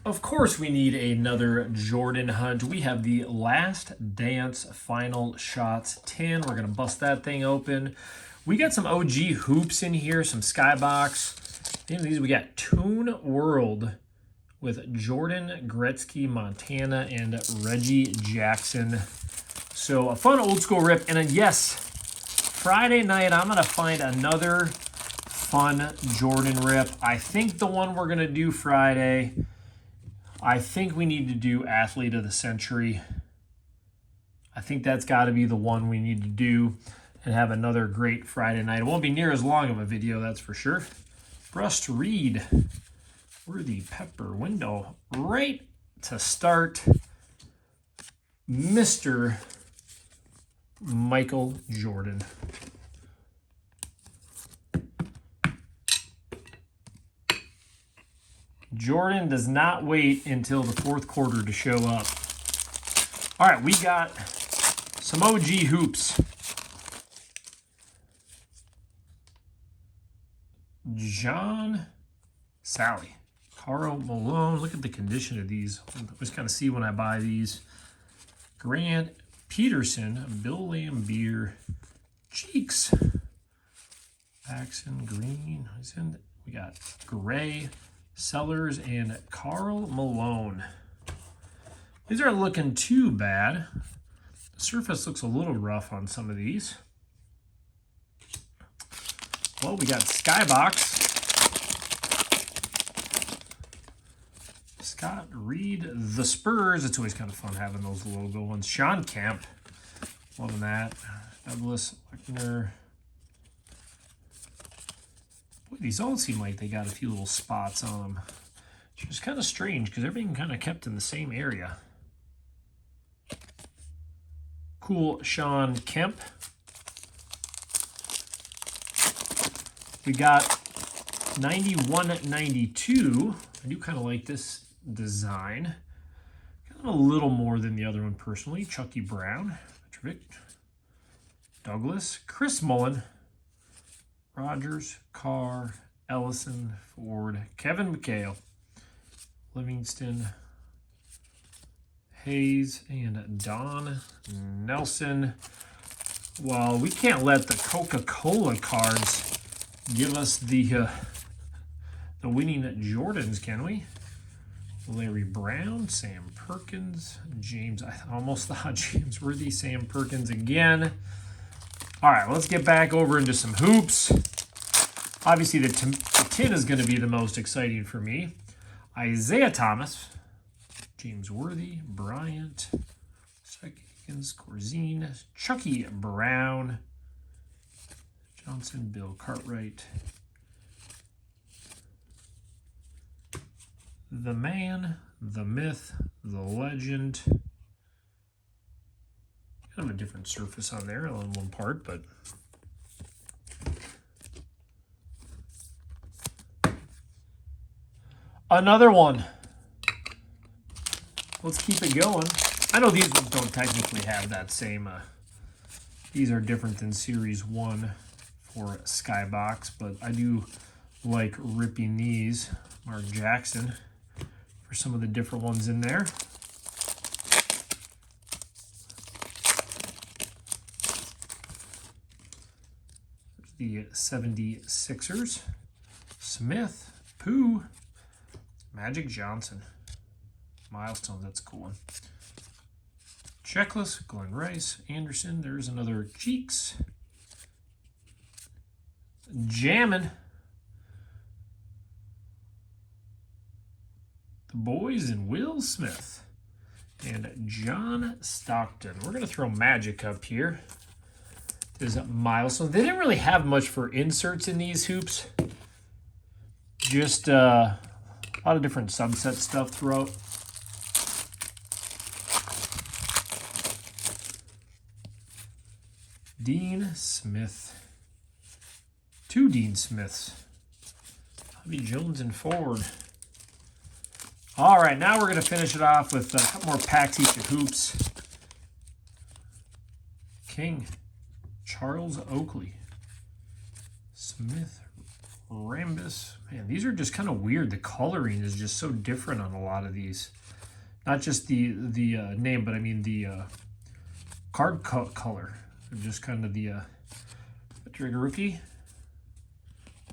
Of course, we need another Jordan hunt. We have the Last Dance Final Shots 10. We're going to bust that thing open. We got some OG hoops in here, some Skybox. In these, we got Toon World with Jordan, Gretzky, Montana, and Reggie Jackson. So a fun old school rip. And then, yes, Friday night, I'm going to find another fun Jordan rip. I think the one we're going to do Friday, I think we need to do Athlete of the Century. I think that's got to be the one we need to do and have another great Friday night. It won't be near as long of a video, that's for sure. For us to read, we're the Pepper window right to start. Mr. Michael Jordan. Jordan does not wait until the fourth quarter to show up. All right, we got some OG hoops. John Sally, Karl Malone. Look at the condition of these. I always kind of see when I buy these. Grant Peterson, Bill Laimbeer, Cheeks, Paxson, Green. We got Gray, Sellers, and Karl Malone. These aren't looking too bad. The surface looks a little rough on some of these. Well, we got Skybox. Scott Reed, the Spurs. It's always kind of fun having those logo ones. Sean Kemp. Loving that. Douglas Lechner. Boy, these all seem like they got a few little spots on them. Which is kind of strange because everything kind of kept in the same area. Cool Sean Kemp. We got 91-92. I do kind of like this design. Kind of a little more than the other one personally. Chucky Brown, Petrovic, Douglas, Chris Mullen, Rogers, Carr, Ellison, Ford, Kevin McHale, Livingston, Hayes, and Don Nelson. Well, we can't let the Coca-Cola cards give us the winning Jordans, can we? Larry Brown, Sam Perkins, James. I almost thought James Worthy, Sam Perkins again. All right, let's get back over into some hoops. Obviously, the tin is going to be the most exciting for me. Isaiah Thomas, James Worthy, Bryant, Higgins, Corzine, Chucky Brown, Johnson, Bill Cartwright, the man, the myth, the legend. Kind of a different surface on there on one part, but another one. Let's keep it going. I know these ones don't technically have that same, these are different than Series 1 for Skybox, but I do like ripping these. Mark Jackson for some of the different ones in there. The 76ers, Smith, Pooh, Magic Johnson, Milestones, that's a cool one. Checklist, Glenn Rice, Anderson, there's another Cheeks. Jammin'. The Boys and Will Smith. And John Stockton. We're going to throw Magic up here. There's a Milestone. They didn't really have much for inserts in these hoops. Just a lot of different subset stuff throughout. Dean Smith. Two Dean Smiths. Bobby Jones and Ford. All right, now we're going to finish it off with a couple more packs each of hoops. King. Charles Oakley. Smith. Rambus. Man, these are just kind of weird. The coloring is just so different on a lot of these. Not just the name, but I mean the card color. Just kind of the trigger rookie.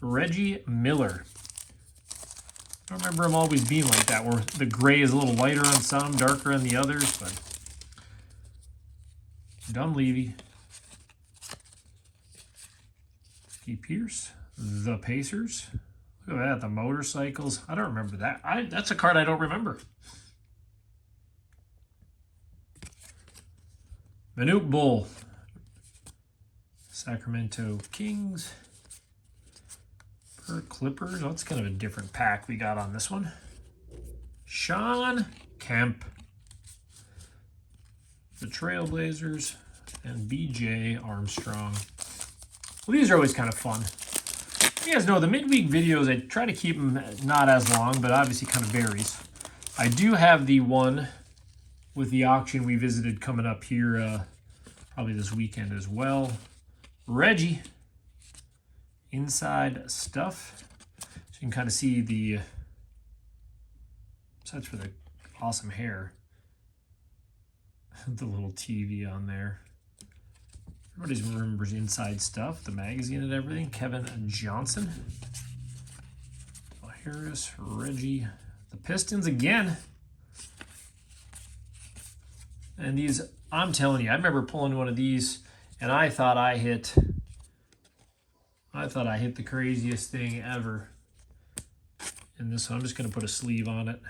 Reggie Miller. I remember him always being like that, where the gray is a little lighter on some, darker on the others, but Dunleavy. Steve Pierce. The Pacers. Look at that, the motorcycles. I don't remember that. That's a card I don't remember. Manute Bull. Sacramento Kings. Per Clippers. Oh, it's kind of a different pack we got on this one. Shawn Kemp. The Trailblazers. And BJ Armstrong. Well, these are always kind of fun. You guys know the midweek videos, I try to keep them not as long, but obviously kind of varies. I do have the one with the auction we visited coming up here probably this weekend as well. Reggie. Inside stuff. So you can kind of see the, besides for the awesome hair, the little TV on there. Everybody remembers Inside Stuff, the magazine and everything. Kevin Johnson. Harris, Reggie. The Pistons again. And these, I'm telling you, I remember pulling one of these and I thought I hit the craziest thing ever. In this one, I'm just going to put a sleeve on it.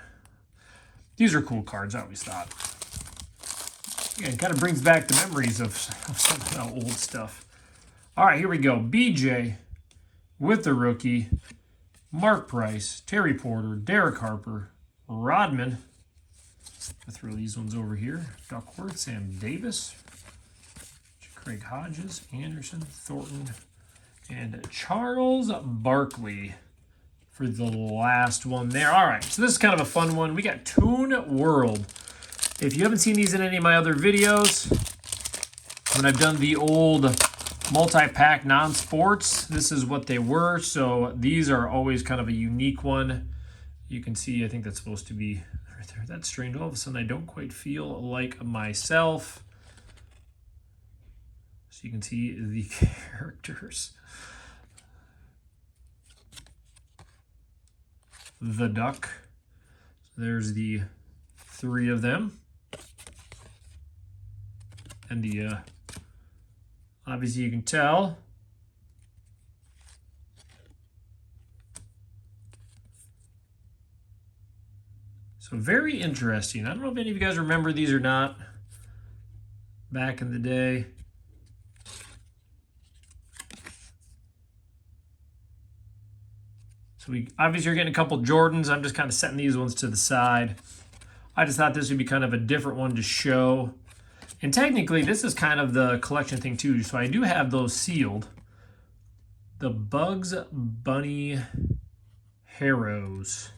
These are cool cards, I always thought. Again, kind of brings back the memories of some of the old stuff. All right, here we go. BJ with the rookie. Mark Price, Terry Porter, Derek Harper, Rodman. I'll throw these ones over here. Duckworth, Sam Davis, Craig Hodges, Anderson, Thornton, and Charles Barkley for the last one there. All right, so this is kind of a fun one. We got Toon World. If you haven't seen these in any of my other videos, when I've done the old multi-pack non-sports, this is what they were. So these are always kind of a unique one. You can see, I think that's supposed to be right there. That's strange. All of a sudden, I don't quite feel like myself. So you can see the characters. The Duck. So there's the 3 of them. And the, obviously you can tell. So very interesting. I don't know if any of you guys remember these or not. Back in the day. So we obviously are getting a couple Jordans. I'm just kind of setting these ones to the side. I just thought this would be kind of a different one to show. And technically, this is kind of the collection thing too. So I do have those sealed. The Bugs Bunny Harrows.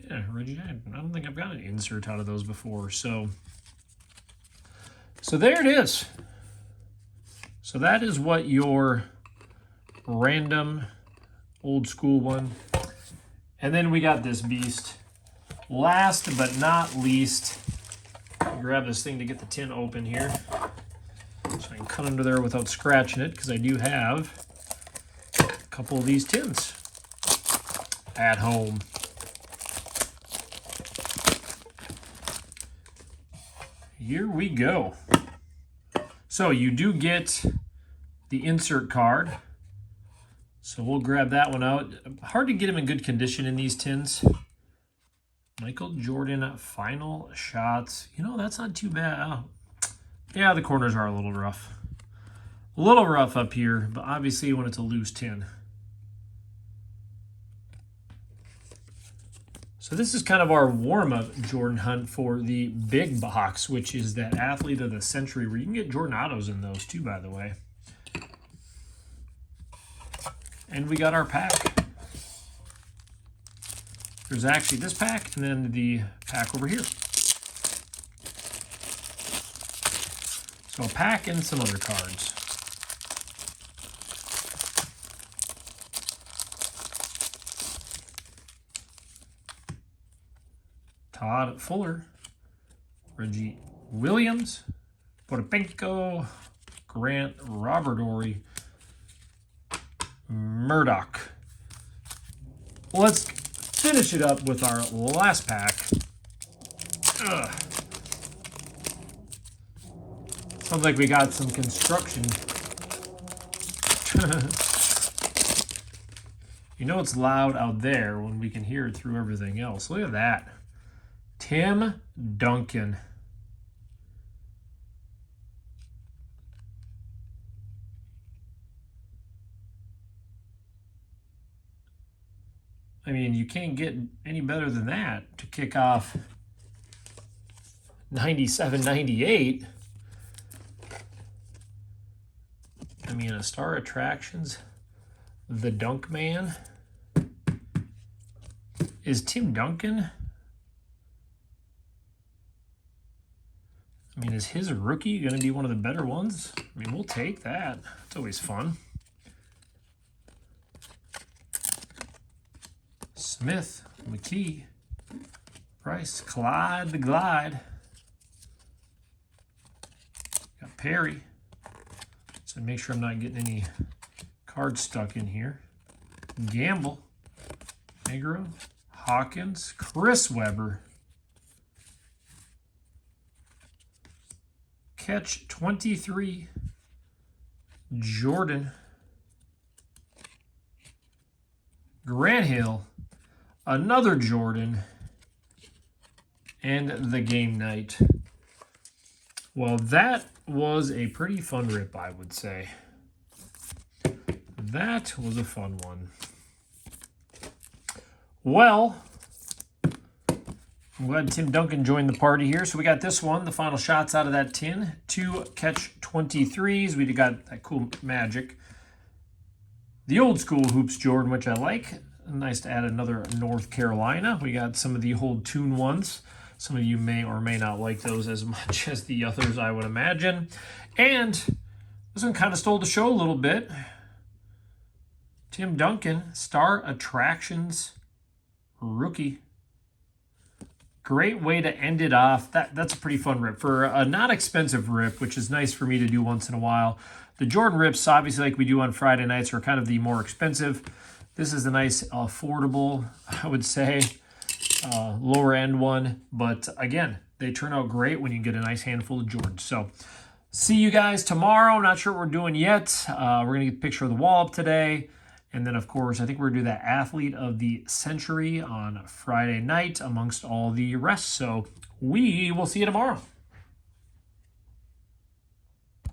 Yeah, Reggie, I don't think I've got an insert out of those before. So there it is. So that is what your random old school one. And then we got this beast. Last but not least, grab this thing to get the tin open here. So I can cut under there without scratching it, because I do have a couple of these tins at home. Here we go. So you do get the insert card. So we'll grab that one out. Hard to get them in good condition in these tins. Michael Jordan final shots. You know, that's not too bad. Oh, yeah, the corners are a little rough. A little rough up here, but obviously when it's a loose tin. So this is kind of our warm-up Jordan hunt for the big box, which is that Athlete of the Century, where you can get Jordan autos in those too, by the way. And we got our pack. There's actually this pack and then the pack over here. So a pack and some other cards. Todd Fuller, Reggie Williams, Potapenko, Grant Robertory, Murdoch. Let's finish it up with our last pack. Ugh. Sounds like we got some construction. You know it's loud out there when we can hear it through everything else. Look at that. Tim Duncan. I mean, you can't get any better than that to kick off 97-98. I mean, a Star Attractions, the Dunk Man. Is Tim Duncan? I mean, is his rookie going to be one of the better ones? I mean, we'll take that. It's always fun. Smith, McKee, Price, Clyde the Glide. Got Perry. So make sure I'm not getting any cards stuck in here. Gamble, Negro, Hawkins, Chris Webber. Catch 23, Jordan. Grant Hill, another Jordan, and the game night. Well, that was a pretty fun rip, I would say. That was a fun one. Well, I'm glad Tim Duncan joined the party here. So we got this one, the final shots out of that tin. 2 catch 23s. We got that cool Magic. The old school Hoops Jordan, which I like. Nice to add another North Carolina. We got some of the old Toon ones. Some of you may or may not like those as much as the others, I would imagine. And this one kind of stole the show a little bit. Tim Duncan, Star Attractions rookie. Great way to end it off. That's a pretty fun rip. For a not expensive rip, which is nice for me to do once in a while. The Jordan rips, obviously like we do on Friday nights, are kind of the more expensive. This is a nice, affordable, I would say, lower end one. But again, they turn out great when you get a nice handful of Jordans. So see you guys tomorrow. I'm not sure what we're doing yet. We're going to get a picture of the wall up today. And then, of course, I think we're going to do that Athlete of the Century on Friday night amongst all the rest. So we will see you tomorrow.